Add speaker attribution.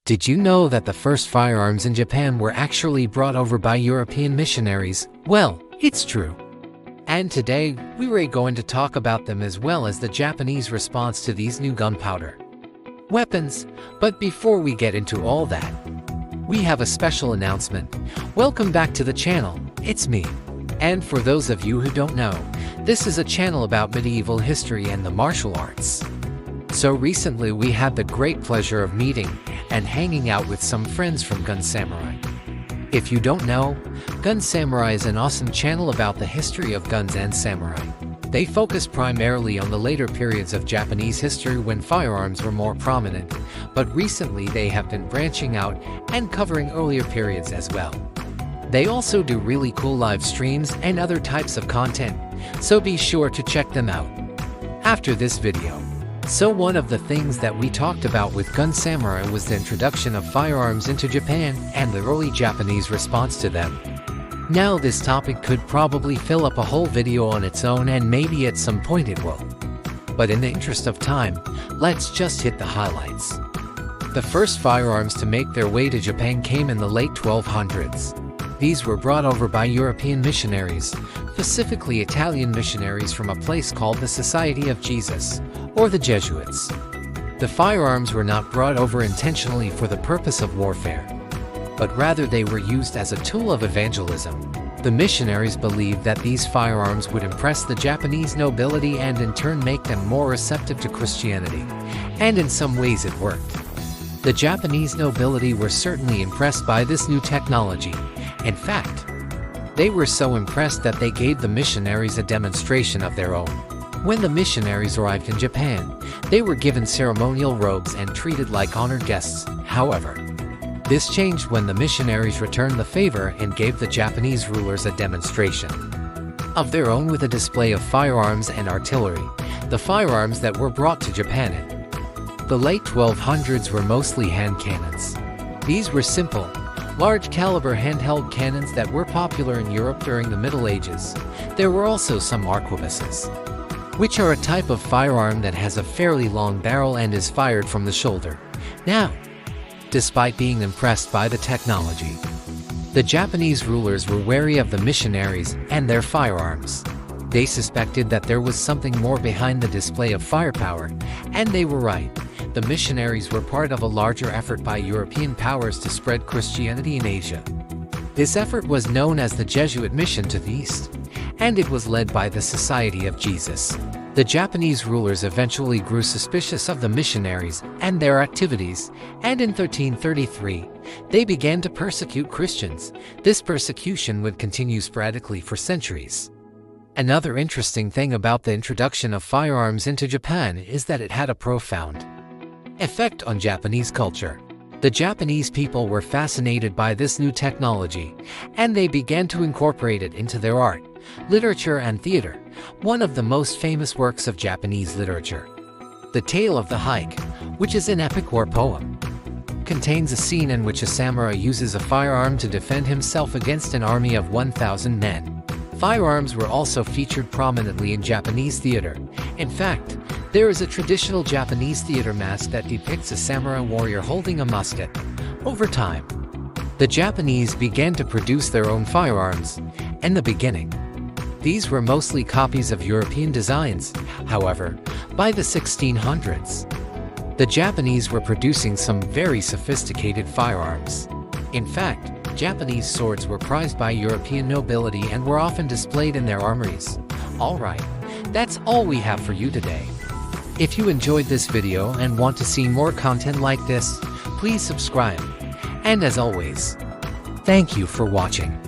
Speaker 1: Did you know that the first firearms in Japan were actually brought over by European missionaries? Well, it's true. And today, we're going to talk about them as well as the Japanese response to these new gunpowder weapons. But before we get into all that, we have a special announcement. Welcome back to the channel, it's me. And for those of you who don't know, this is a channel about medieval history and the martial arts. So recently we had the great pleasure of meeting and hanging out with some friends from Gun Samurai. If you don't know, Gun Samurai is an awesome channel about the history of guns and samurai. They focus primarily on the later periods of Japanese history when firearms were more prominent, but recently they have been branching out and covering earlier periods as well. They also do really cool live streams and other types of content, so be sure to check them out after this video. So one of the things that we talked about with Gun Samurai was the introduction of firearms into Japan and the early Japanese response to them. Now this topic could probably fill up a whole video on its own, and maybe at some point it will. But in the interest of time, let's just hit the highlights. The first firearms to make their way to Japan came in the late 1200s. These were brought over by European missionaries, specifically Italian missionaries from a place called the Society of Jesus, or the Jesuits. The firearms were not brought over intentionally for the purpose of warfare, but rather they were used as a tool of evangelism. The missionaries believed that these firearms would impress the Japanese nobility and in turn make them more receptive to Christianity, and in some ways it worked. The Japanese nobility were certainly impressed by this new technology. In fact, they were so impressed that they gave the missionaries a demonstration of their own. When the missionaries arrived in Japan, they were given ceremonial robes and treated like honored guests. However, this changed when the missionaries returned the favor and gave the Japanese rulers a demonstration of their own with a display of firearms and artillery. The firearms that were brought to Japan in the late 1200s were mostly hand cannons. These were simple, large-caliber handheld cannons that were popular in Europe during the Middle Ages. There were also some arquebuses, which are a type of firearm that has a fairly long barrel and is fired from the shoulder. Now, despite being impressed by the technology, the Japanese rulers were wary of the missionaries and their firearms. They suspected that there was something more behind the display of firepower, and they were right. The missionaries were part of a larger effort by European powers to spread Christianity in Asia. This effort was known as the Jesuit mission to the East, and it was led by the Society of Jesus. The Japanese rulers eventually grew suspicious of the missionaries and their activities, and in 1333, they began to persecute Christians. This persecution would continue sporadically for centuries. Another interesting thing about the introduction of firearms into Japan is that it had a profound effect on Japanese culture. The Japanese people were fascinated by this new technology, and they began to incorporate it into their art, literature, and theater. One of the most famous works of Japanese literature, The Tale of the Hike, which is an epic war poem, contains a scene in which a samurai uses a firearm to defend himself against an army of 1,000 men. Firearms were also featured prominently in Japanese theater. In fact, there is a traditional Japanese theater mask that depicts a samurai warrior holding a musket. Over time, the Japanese began to produce their own firearms. In the beginning, these were mostly copies of European designs. However, by the 1600s, the Japanese were producing some very sophisticated firearms. In fact, Japanese swords were prized by European nobility and were often displayed in their armories. Alright, that's all we have for you today. If you enjoyed this video and want to see more content like this, please subscribe. And as always, thank you for watching.